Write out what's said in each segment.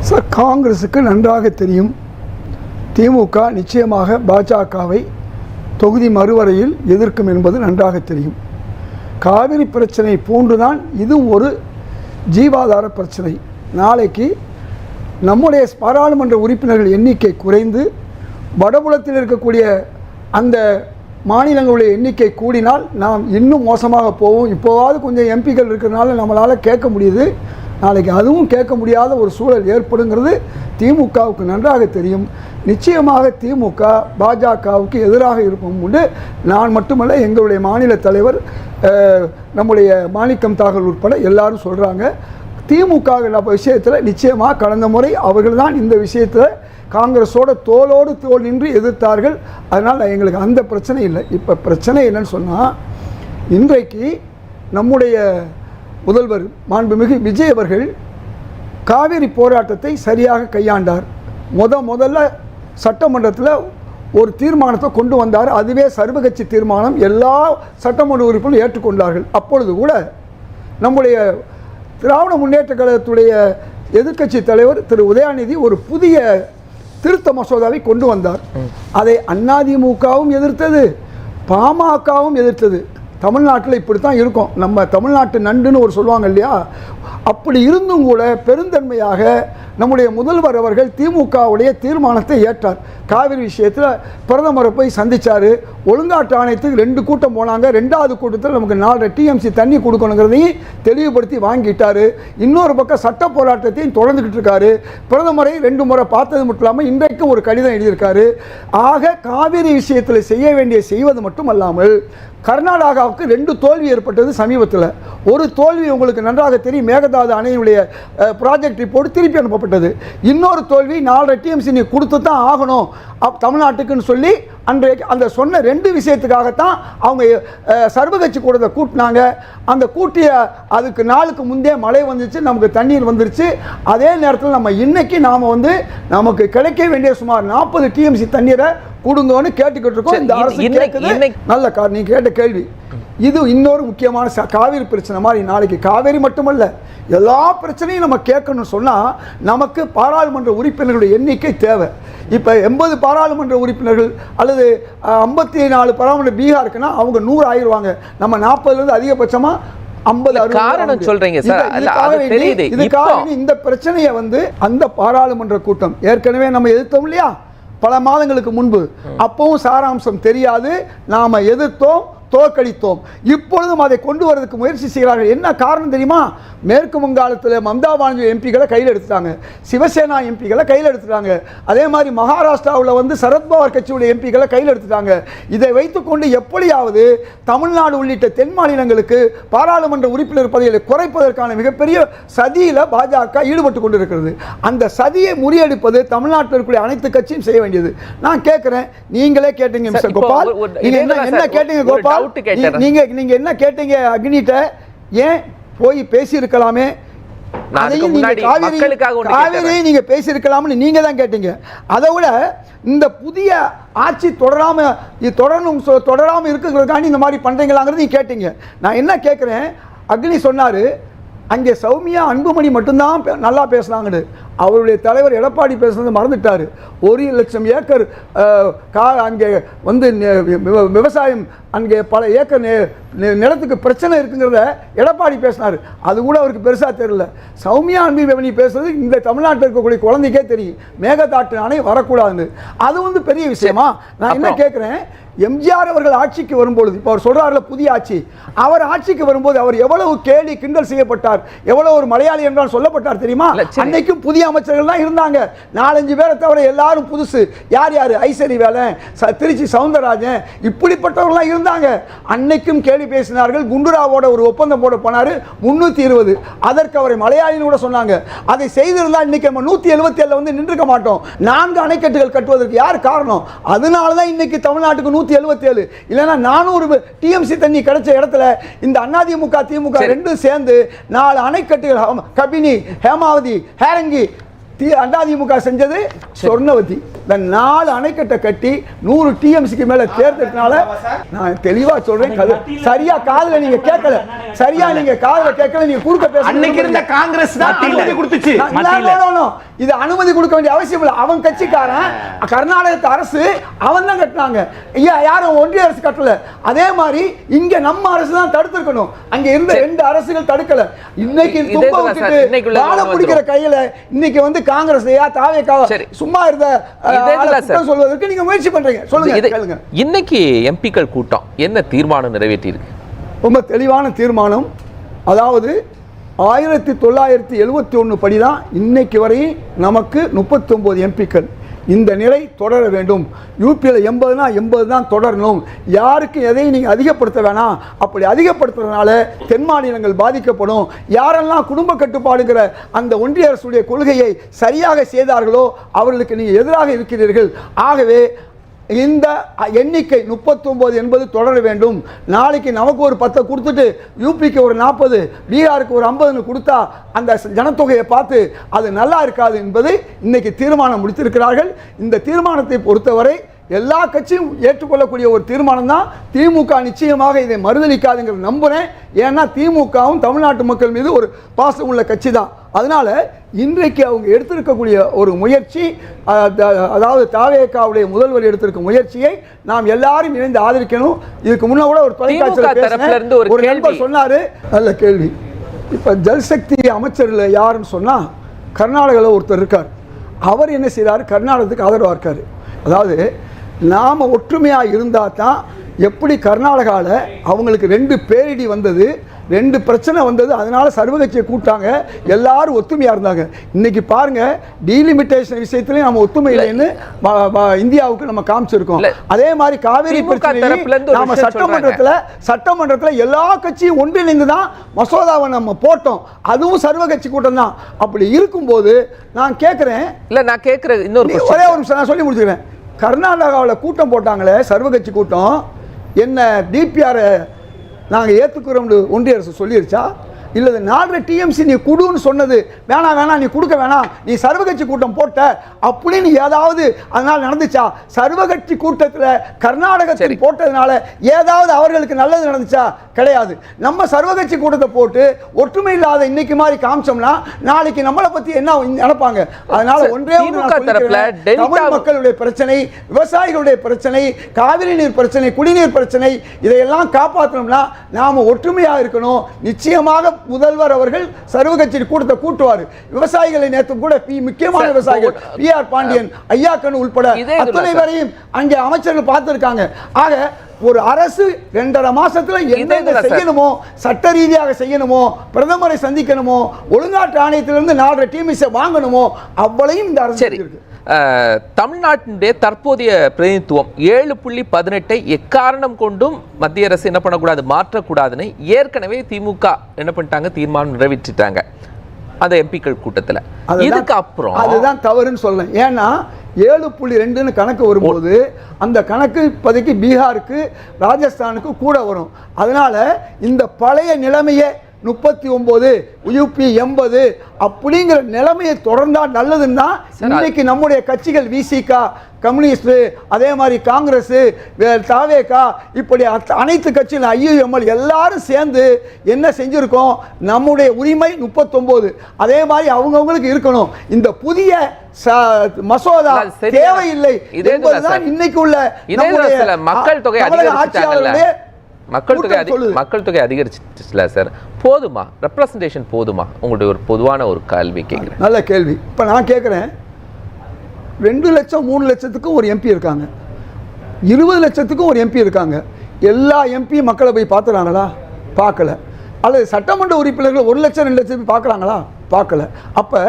Sir, காங்கிரஸுக்கு நன்றாக தெரியும் திமுக நிச்சயமாக பாஜகவை தொகுதி மறுவரையில் எதிர்க்கும் என்பது நன்றாக தெரியும். காவிரி பிரச்சனை போன்றுதான் இதுவும் ஒரு ஜீவாதார பிரச்சனை. நாளைக்கு நம்முடைய பாராளுமன்ற உறுப்பினர்கள் எண்ணிக்கை குறைந்து வடபுலத்தில் இருக்கக்கூடிய அந்த மாநிலங்களுடைய எண்ணிக்கை கூடினால் நாம் இன்னும் மோசமாக போவோம். இப்போவாவது கொஞ்சம் எம்பிக்கள் இருக்கிறதுனால நம்மளால் கேட்க முடியுது. நாளைக்கு அதுவும் கேட்க முடியாத ஒரு சூழல் ஏற்படுங்கிறது திமுகவுக்கு நன்றாக தெரியும். நிச்சயமாக திமுக பாஜகவுக்கு எதிராக இருக்கும் உண்டு. நான் மட்டுமல்ல, எங்களுடைய மாநில தலைவர் நம்முடைய மாணிக்கம் தாகல் உட்பட எல்லாரும் சொல்கிறாங்க. திமுக விஷயத்தில் நிச்சயமாக கடந்த முறை அவர்கள் தான் இந்த விஷயத்தில் காங்கிரஸோட தோளோடு தோள் நின்று எதிர்த்தார்கள். அதனால் எங்களுக்கு அந்த பிரச்சனை இல்லை. இப்போ பிரச்சனை என்னன்னு சொன்னால், இன்றைக்கு நம்முடைய முதல்வர் மாண்புமிகு விஜய் அவர்கள் காவிரி போராட்டத்தை சரியாக கையாண்டார். முதல்ல சட்டமன்றத்தில் ஒரு தீர்மானத்தை கொண்டு வந்தார். அதுவே சர்வகட்சி தீர்மானம். எல்லா சட்டமன்ற உறுப்பினரும் ஏற்றுக்கொண்டார்கள். அப்பொழுது கூட நம்முடைய திராவிட முன்னேற்ற கழகத்துடைய எதிர்க்கட்சி தலைவர் திரு உதயநிதி ஒரு புதிய திருத்த மசோதாவை கொண்டு வந்தார். அதை அதிமுகவும் எதிர்த்தது, பாமகவும் எதிர்த்தது. தமிழ்நாட்டில் இப்படித்தான் இருக்கும். நம்ம தமிழ்நாட்டு நண்டுன்னு ஒரு சொல்லுவாங்க இல்லையா, அப்படி இருந்தும் கூட பெருந்தன்மையாக நம்முடைய முதல்வர் அவர்கள் திமுகவுடைய தீர்மானத்தை ஏற்றார். காவிரி விஷயத்தில் பிரதமரை போய் சந்தித்தார். ஒழுங்காட்டு ஆணையத்துக்கு 2 கூட்டம் போனாங்க. 2வது கூட்டத்தில் நமக்கு 4 டிஎம்சி தண்ணி கொடுக்கணுங்கிறதையும் தெளிவுபடுத்தி வாங்கிட்டார். இன்னொரு பக்கம் சட்ட போராட்டத்தையும் தொடர்ந்துக்கிட்டு இருக்காரு. பிரதமரை 2 முறை பார்த்தது மட்டும் இல்லாமல் இன்றைக்கு ஒரு கடிதம் எழுதியிருக்காரு. ஆக காவிரி விஷயத்தில் செய்வது மட்டுமல்லாமல் கர்நாடகாவுக்கு 2 தோல்வி ஏற்பட்டது சமீபத்தில். ஒரு தோல்வி உங்களுக்கு நன்றாக தெரியும், மேகதாது அணையினுடைய ப்ராஜெக்ட் ரிப்போர்ட் திருப்பி அனுப்பப்பட்டது. இன்னொரு தோல்வி 4 டிஎம்சி நீ கொடுத்து தான் ஆகணும் தமிழ்நாட்டுக்குன்னு சொல்லி அன்றைக்கு அந்த சொன்ன 2 விஷயத்துக்காகத்தான் அவங்க சர்வகட்சி கூட்டத்தை கூட்டினாங்க. அந்த கூட்டிய அதுக்கு நாளுக்கு முந்தைய மழை வந்துச்சு, நமக்கு தண்ணீர் வந்துருச்சு. அதே நேரத்தில் நம்ம இன்னைக்கு நாம் நமக்கு கிடைக்க வேண்டிய சுமார் 40 டிஎம்சி தண்ணீரை கொடுங்கன்னு கேட்டுக்கிட்டு இருக்கோம். இந்த அரசு கேட்குது. நல்ல நீ கேட்ட கேள்வி இது இன்னொரு முக்கியமான காவிரி பிரச்சனை மாதிரி. நாளைக்கு காவிரி மட்டுமல்ல, எல்லா பிரச்சனையும் நம்ம கேட்கணும்னு சொன்னால் நமக்கு பாராளுமன்ற உறுப்பினர்களுடைய எண்ணிக்கை தேவை. இப்போ 80 பாராளுமன்ற உறுப்பினர்கள் அல்லது 54 பாராளுமன்ற பீகாருக்குன்னா அவங்க 100 ஆயிடுவாங்க. நம்ம 40லேருந்து அதிகபட்சமாக 50 காரணம் சொல்றீங்க சார். இதுக்காக இந்த பிரச்சனையை அந்த பாராளுமன்ற கூட்டம் ஏற்கனவே நம்ம எதிர்த்தோம் இல்லையா, பல மாதங்களுக்கு முன்பு. அப்பவும் சாராம்சம் தெரியாது, நாம எதிர்த்தோம், தோற்கடித்தோம். இப்பொழுதும் அதை கொண்டு வரதுக்கு முயற்சி செய்கிறார்கள். என்ன காரணம் தெரியுமா? மேற்கு வங்காளத்தில் மம்தா பானர்ஜி எம்பிகளை கையில் எடுத்துட்டாங்க, சிவசேனா எம்பிகளை கையில் எடுத்துட்டாங்க. அதே மாதிரி மகாராஷ்டிராவில் சரத்பவார் கட்சியுடைய எம்பிகளை கையில் எடுத்துட்டாங்க. இதை வைத்துக்கொண்டு எப்படியாவது தமிழ்நாடு உள்ளிட்ட தென் மாநிலங்களுக்கு பாராளுமன்ற உறுப்பினர் பதவிகளை குறைப்பதற்கான மிகப்பெரிய சதியில் பாஜக ஈடுபட்டு கொண்டிருக்கிறது. அந்த சதியை முறியடிப்பது தமிழ்நாட்டில் இருக்கக்கூடிய அனைத்து கட்சியும் செய்ய வேண்டியது. நான் கேட்கிறேன், நீங்களே கேட்டீங்க மிஸ்டர் கோபால், நீங்க என்ன கேட்டீங்க கோபால், நீங்க என்ன கேட்டீங்க அக்னிட்ட, ஏன் போய் பேசி இருக்கலாமே, அதையும் காவிரியை நீங்க பேசி இருக்கலாம்னு நீங்க தான் கேட்டீங்க. அதை விட இந்த புதிய ஆட்சி தொடராம இருக்குங்கிறதுக்காண்டி இந்த மாதிரி பண்றீங்களாங்கிறது நீங்க கேட்டீங்க. நான் என்ன கேட்கிறேன், அக்னி சொன்னாரு அங்கே சௌமியா அன்புமணி மட்டும்தான் நல்லா பேசுனாங்கன்னு. அவருடைய தலைவர் எடப்பாடி பேசுனது மறந்துட்டார். 1,00,000 ஏக்கர் அங்கே விவசாயம், அங்கே பல ஏக்கர் நிலத்துக்கு பிரச்சனை இருக்குங்கிறத எடப்பாடி பேசினார். அது கூட அவருக்கு பெருசாக தெரியல. சௌமியா அன்புமணி பேசுறது இந்த தமிழ்நாட்டில் இருக்கக்கூடிய குழந்தைக்கே தெரியும், மேகதாட்டு அணை வரக்கூடாதுன்னு. அது பெரிய விஷயமா? நான் என்ன கேட்குறேன், எம்ஜிஆர் அவர்கள் ஆட்சிக்கு வரும்பொழுது, இப்போ அவர் சொல்றாருல புதிய ஆட்சி, அவர் ஆட்சிக்கு வரும்போது அவர் எவ்வளவு கேலி கிண்டல் செய்யப்பட்டார், எவ்வளவு ஒரு மலையாளி என்றால் சொல்லப்பட்டார் தெரியுமா? அன்னைக்கும் புதிய அமைச்சர்கள் தான் இருந்தாங்க. 4-5 பேரை தவிர எல்லாரும் புதுசு. யார் ஐசரி வேலன், திருச்சி சவுந்தரராஜன், இப்படிப்பட்டவர்கள்லாம் இருந்தாங்க. அன்னைக்கும் கேலி பேசினார்கள். குண்டுராவோட ஒரு ஒப்பந்தம் போட போனாரு 320, அதற்கு அவரை மலையாளின்னு கூட சொன்னாங்க. அதை செய்திருந்தா இன்னைக்கு நம்ம 177 நின்றுக்க மாட்டோம். 4 அணைக்கட்டுகள் கட்டுவதற்கு யார் காரணம்? அதனால தான் இன்னைக்கு தமிழ்நாட்டுக்கு 177 இல்லைன்னா 400 டிஎம்சி தண்ணி கிடைச்ச இடத்துல இந்த அதிமுக திமுக 2 சேர்ந்து 4 அணைக்கட்டுகள், கபினி, ஹேமாவதி, ஹேரங்கி, அதிமுக செஞ்சது சொர்ணவதி. இந்த 4 அணைக்கட்டை கட்டி 100 டிஎம்சிக்கு மேல தேர்ந்தெடுத்தனால நான் தெளிவா சொல்றேன். சரியா காதுல நீங்க கேட்கல, நீங்க குறுக்க பேச. அன்னைக்கு இருந்த காங்கிரஸ் தான் அனுமதி கொடுத்துச்சு. இது அனுமதி கொடுக்க வேண்டிய அவசியம் இல்லை. அவன் கட்சிக்காரன் கர்நாடகத்து அரசு அவன் தான் கட்டினாங்க, யாரும் ஒன்றிய அரசு கட்டல. அதே மாதிரி இங்க நம்ம அரசு தான் தடுத்திருக்கணும். அங்க இருந்த 2 அரசுகள் தடுக்கல. இன்னைக்கு பிடிக்கிற கையில இன்னைக்கு காங்கிரஸ் சும்மா இருந்த சொல்வதற்கு நீங்க முயற்சி பண்றீங்க. சொல்லுங்க. இன்னைக்கு எம்பிக்கள் கூட்டம் என்ன தீர்மானம் நிறைவேற்றி இருக்கு? ரொம்ப தெளிவான தீர்மானம். அதாவது 1971 படிதான் இன்னைக்கு வரை நமக்கு 39 எம்பிக்கள். இந்த நிலை தொடர வேண்டும். யூபியில் 80னா 80 தான் தொடரணும். யாருக்கு எதையும் நீங்கள் அதிகப்படுத்த வேணாம். அப்படி அதிகப்படுத்துறதுனால தென் மாநிலங்கள் பாதிக்கப்படும். யாரெல்லாம் குடும்ப கட்டுப்பாடுங்கிற அந்த ஒன்றிய அரசுடைய கொள்கையை சரியாக செய்தார்களோ அவர்களுக்கு நீங்கள் எதிராக இருக்கிறீர்கள். ஆகவே இந்த எண்ணிக்கை 39 என்பது தொடர வேண்டும். நாளைக்கு நமக்கு ஒரு 10 கொடுத்துட்டு யூபிக்கு ஒரு 40, பீகாருக்கு ஒரு 50 கொடுத்தா அந்த ஜனத்தொகையை பார்த்து அது நல்லா இருக்காது என்பது இன்னைக்கு தீர்மானம் முடித்திருக்கிறார்கள். இந்த தீர்மானத்தை பொறுத்தவரை எல்லா கட்சியும் ஏற்றுக்கொள்ளக்கூடிய ஒரு தீர்மானம் தான். திமுக நிச்சயமாக இதை மறுதளிக்காதுங்கிற நம்புறேன். ஏன்னா திமுகவும் தமிழ்நாட்டு மக்கள் மீது ஒரு பாசம் உள்ள கட்சி தான். அதனால இன்றைக்கு அவங்க எடுத்திருக்கக்கூடிய ஒரு முயற்சி, அதாவது தாவேகாவுடைய முதல்வர் எடுத்திருக்க முயற்சியை நாம் எல்லாரும் இணைந்து ஆதரிக்கணும். இதுக்கு முன்ன கூட ஒரு தொலைக்காட்சியில் ஒரு நண்பர் சொன்னாரு, நல்ல கேள்வி. இப்ப ஜல்சக்தி அமைச்சர்ல யாருன்னு சொன்னா கர்நாடகாவில் ஒருத்தர் இருக்கார். அவர் என்ன செய்யறாரு? கர்நாடகத்துக்கு ஆதரவாக இருக்காரு. அதாவது நாம் ஒற்றுமையாக இருந்தால் தான். எப்படி கர்நாடகாவில் அவங்களுக்கு 2 பேரிடி வந்தது, 2 பிரச்சனை வந்தது, அதனால சர்வகட்சியை கூட்டாங்க, எல்லாரும் ஒத்துமையாக இருந்தாங்க. இன்னைக்கு பாருங்க, டீலிமிட்டேஷன் விஷயத்திலையும் நம்ம ஒத்துமை இல்லைன்னு இந்தியாவுக்கு நம்ம காமிச்சிருக்கோம். அதே மாதிரி காவேரி நம்ம சட்டமன்றத்தில் எல்லா கட்சியும் ஒன்றிணைந்து தான் மசோதாவை நம்ம போட்டோம். அதுவும் சர்வகட்சி கூட்டம் தான். அப்படி இருக்கும்போது நான் கேட்கிறேன், இன்னொரு ஒரே ஒரு நிமிஷம் நான் சொல்லி முடிச்சுக்கிறேன். கர்நாடகாவில் கூட்டம் போட்டாங்களே சர்வகட்சி கூட்டம், என்ன டிபிஆர் நாங்கள் ஏற்றுக்கிறோம்னு ஒன்றிய அரசு சொல்லிருச்சா? இல்லை 4 டிஎம்சி நீ குடுன்னு சொன்னது வேணாம், நீ கொடுக்க வேணாம், நீ சர்வகட்சி கூட்டம் போட்ட அப்படின்னு ஏதாவது அதனால் நடந்துச்சா? சர்வகட்சி கூட்டத்தில் கர்நாடகத்தில் போட்டதுனால ஏதாவது அவர்களுக்கு நல்லது நடந்துச்சா? கிடையாது. நம்ம சர்வகட்சி கூட்டத்தை போட்டு ஒற்றுமை இல்லாத இன்னைக்கு மாதிரி காமிச்சோம்னா நாளைக்கு நம்மளை பற்றி என்ன நினைப்பாங்க? அதனால ஒன்றே தமிழ் மக்களுடைய பிரச்சனை, விவசாயிகளுடைய பிரச்சனை, காவிரி நீர் பிரச்சனை, குடிநீர் பிரச்சனை, இதையெல்லாம் காப்பாற்றணும்னா நாம ஒற்றுமையாக இருக்கணும். நிச்சயமாக முதல்வர் அவர்கள் சர்வகட்சி கூட்டத்தை கூட்டுவார். விவசாயிகளை நேற்று கூட முக்கியமான விவசாயிகள் PR பாண்டியன், ஐயாக்கன் உட்பட அத்தனை வரையும் அங்கே அமைச்சர்கள் பார்த்திருக்காங்க. ஆக ஒரு அரசு 2.5 மாசத்துல என்ன செய்யணுமோ, சட்ட ரீதியாக செய்யணுமோ, பிரதமரை சந்திக்கணுமோ, ஒழுங்காற்று ஆணையத்திலிருந்து 4 டிஎம்சி வாங்கணுமோ, அவ்வளையும் இந்த அரசு இருக்கு. தமிழ்நாட்டினுடைய தற்போதைய பிரதிநிதித்துவம் 7.18 எக்காரணம் கொண்டும் மத்திய அரசு என்ன பண்ணக்கூடாது, மாற்றக்கூடாதுன்னு ஏற்கனவே திமுக என்ன பண்ணிட்டாங்க, தீர்மானம் நிறைவேற்றிட்டாங்க அந்த எம்பிக்கள் கூட்டத்தில். இதுக்கு அப்புறம் அதுதான் தவறுன்னு சொல்லலாம். ஏன்னா 7.2ன்னு கணக்கு வரும்போது அந்த கணக்கு இப்போதைக்கு பீகாருக்கு ராஜஸ்தானுக்கு கூட வரும். அதனால இந்த பழைய நிலைமையை 39 யூபி 80 அப்படிங்கிற நிலைமையை தொடர்ந்தா நல்லதுன்னா இன்னைக்கு நம்முடைய கட்சிகள் விசிகா, கம்யூனிஸ்ட், அதே மாதிரி காங்கிரஸ், தாவேகா, இப்படி அனைத்து கட்சிகள் IUML எல்லாரும் சேர்ந்து என்ன செஞ்சிருக்கோம், நம்முடைய உரிமை 39, அதே மாதிரி அவங்கவுங்களுக்கு இருக்கணும். இந்த புதிய மசோதா தேவையில்லை என்பதுதான் இன்னைக்கு உள்ள மக்கள் தொகை மக்கள் தொகை அதிகரிச்சுல சார். போதுமா ரெப்ரசன்டேஷன் போதுமா? உங்களுடைய ஒரு பொதுவான ஒரு கேள்வி கேட்குறேன். நல்ல கேள்வி. இப்போ நான் கேட்குறேன், 2 லட்சம் 3 லட்சத்துக்கும் ஒரு MP இருக்காங்க, 20 லட்சத்துக்கும் ஒரு MP இருக்காங்க. எல்லா MP மக்களை போய் பார்த்துறாங்களா? பார்க்கல. அல்லது சட்டமன்ற உறுப்பினர்கள் 1 லட்சம் 2 லட்சம் பார்க்குறாங்களா? பார்க்கல. அப்போ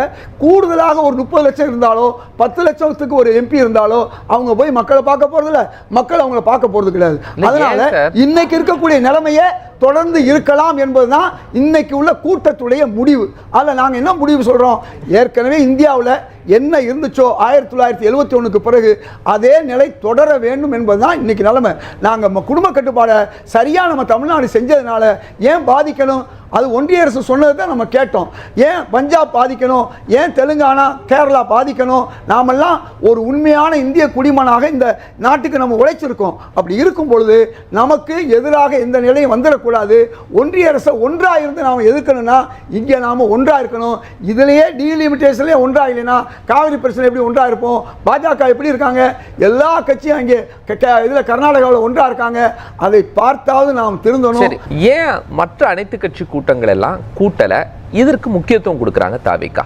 கூடுதலாக ஒரு 30 லட்சம் இருந்தாலோ 10 லட்சத்துக்கு ஒரு MP இருந்தாலோ அவங்க போய் மக்களை பார்க்க போறது இல்லை, மக்கள் அவங்கள பார்க்க போறது கிடையாது. அதனால இன்னைக்கு இருக்கக்கூடிய நிலைமையை தொடர்ந்து இருக்கலாம் என்பதுதான் இன்னைக்கு உள்ள கூட்டத்துடைய முடிவு. அதில் நாங்கள் என்ன முடிவு சொல்கிறோம், ஏற்கனவே இந்தியாவில் என்ன இருந்துச்சோ 1971க்கு பிறகு அதே நிலை தொடர வேண்டும் என்பதுதான் இன்னைக்கு நிலைமை. நாங்கள் குடும்ப கட்டுப்பாடை சரியாக நம்ம தமிழ்நாடு செஞ்சதுனால ஏன் பாதிக்கணும்? அது ஒன்றிய அரசு சொன்னது தான் நம்ம கேட்டோம். ஏன் பஞ்சாப் பாதிக்கணும், ஏன் தெலுங்கானா கேரளா பாதிக்கணும்? நாமெல்லாம் ஒரு உண்மையான இந்திய குடிமகனாக இந்த நாட்டுக்கு நம்ம உழைச்சிருக்கோம். அப்படி இருக்கும் பொழுது நமக்கு எதிராக எந்த நிலையும் வந்துடக்கூடாது. ஒன்றிய அரசை ஒன்றாக இருந்து நாம் எதிர்க்கணும்னா இங்கே நாம் ஒன்றாக இருக்கணும். இதிலேயே டீலிமிட்டேஷன்லேயே ஒன்றாக இல்லைன்னா காவிரி பிரச்சனை எப்படி ஒன்றாக இருப்போம்? பாஜக எப்படி இருக்காங்க? எல்லா கட்சியும் அங்கே இதில் கர்நாடகாவில் ஒன்றாக இருக்காங்க. அதை பார்த்தாவது நாம் திருந்தணும். ஏன் மற்ற அனைத்து கட்சி கூட்டங்கள் எல்லாம் கூட்டல இதற்கு முக்கியத்துவம் கொடுக்கறாங்க தாவேகா?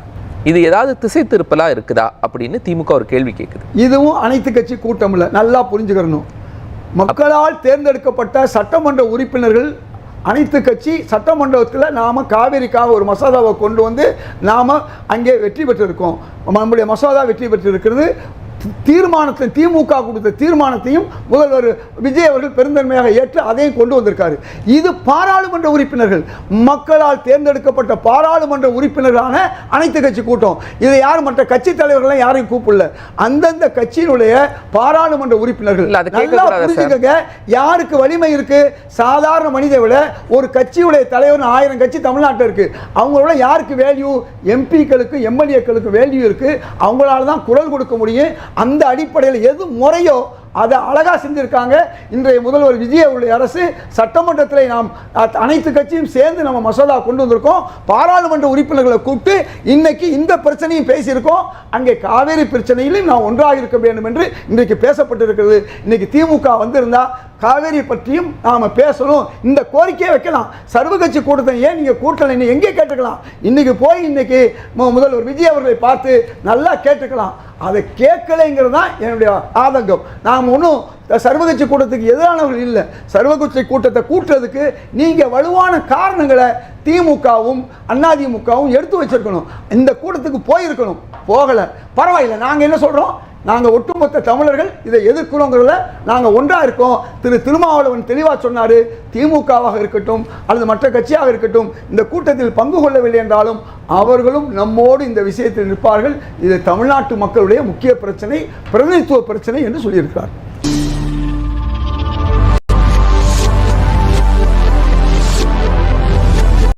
இது ஏதாவது திசை திருப்பலா இருக்குதா அப்படின்னு திமுக ஒரு கேள்வி கேட்குது. இதுவும் அனைத்து கட்சி கூட்டம் இல்லை, நல்லா புரிஞ்சுக்கணும். மக்களால் தேர்ந்தெடுக்கப்பட்ட சட்டமன்ற உறுப்பினர்கள் அனைத்து கட்சி சட்டமன்றத்தில் நாம் காவிரிக்காக ஒரு மசோதாவை கொண்டு வந்து நாம் அங்கே வெற்றி பெற்றிருக்கோம். நம்முடைய மசோதா வெற்றி பெற்றிருக்கிறது. தீர்மானத்தை திமுக கொடுத்த தீர்மானத்தையும் முதல்வர் விஜய் அவர்கள் பெருந்தன்மையாக ஏற்று அதையும் கொண்டு வந்திருக்காரு. இது பாராளுமன்ற உறுப்பினர்கள், மக்களால் தேர்ந்தெடுக்கப்பட்ட பாராளுமன்ற உறுப்பினர்களான அனைத்து கட்சி கூட்டம். இதை யாரும் மற்ற கட்சி தலைவர்கள் யாரையும் கூப்பிடல, அந்தந்த கட்சியினுடைய பாராளுமன்ற உறுப்பினர்கள். நல்லா புரிஞ்சுக்கங்க, யாருக்கு வலிமை இருக்கு? சாதாரண மனித விட ஒரு கட்சியுடைய தலைவர் 1000 கட்சி தமிழ்நாட்டில் இருக்கு. அவங்களோட யாருக்கு வேல்யூ? எம்பிக்களுக்கு எம்எல்ஏக்களுக்கு வேல்யூ இருக்கு. அவங்களால தான் குரல் கொடுக்க முடியும். அந்த அடிப்படையில் எது முறையோ அதை அழகாக செஞ்சுருக்காங்க. இன்றைய முதல்வர் விஜய் அவருடைய அரசு சட்டமன்றத்தில் நாம் அனைத்து கட்சியும் சேர்ந்து நம்ம மசோதா கொண்டு வந்திருக்கோம். பாராளுமன்ற உறுப்பினர்களை கூப்பிட்டு இன்னைக்கு இந்த பிரச்சனையும் பேசியிருக்கோம். அங்கே காவேரி பிரச்சனையிலும் நாம் ஒன்றாக இருக்க வேண்டும் என்று இன்றைக்கு பேசப்பட்டிருக்கிறது. இன்னைக்கு திமுக வந்திருந்தா காவேரி பற்றியும் நாம் பேசணும், இந்த கோரிக்கையை வைக்கலாம். சர்வ கட்சி கூட்டத்தை ஏன் நீங்கள் கூட்டலை எங்கே கேட்டுக்கலாம்? இன்னைக்கு போய் இன்னைக்கு முதல்வர் விஜய் அவர்களை பார்த்து நல்லா கேட்டுக்கலாம். அதை கேட்கலைங்கிறது தான் என்னுடைய ஆதங்கம். நாம் ஒன்றும் சர்வகட்சி கூட்டத்துக்கு எதிரானவர்கள் இல்லை. சர்வகட்சி கூட்டத்தை கூட்டுறதுக்கு நீங்கள் வலுவான காரணங்களை திமுகவும் அதிமுகவும் எடுத்து வச்சிருக்கணும். இந்த கூட்டத்துக்கு போயிருக்கணும், போகலை. பரவாயில்லை, நாங்கள் என்ன சொல்கிறோம், நாங்கள் ஒட்டுமொத்த தமிழர்கள் இதை எதிர்க்கிறோங்கிறத நாங்கள் ஒன்றாக இருக்கோம். திருமாவளவன் தெளிவாக சொன்னார், திமுகவாக இருக்கட்டும் அல்லது மற்ற கட்சியாக இருக்கட்டும் இந்த கூட்டத்தில் பங்கு கொள்ளவில்லை என்றாலும் அவர்களும் நம்மோடு இந்த விஷயத்தில் நிற்பார்கள். இது தமிழ்நாட்டு மக்களுடைய முக்கிய பிரச்சனை, பிரதிநிதித்துவ பிரச்சனை என்று சொல்லியிருக்கிறார்.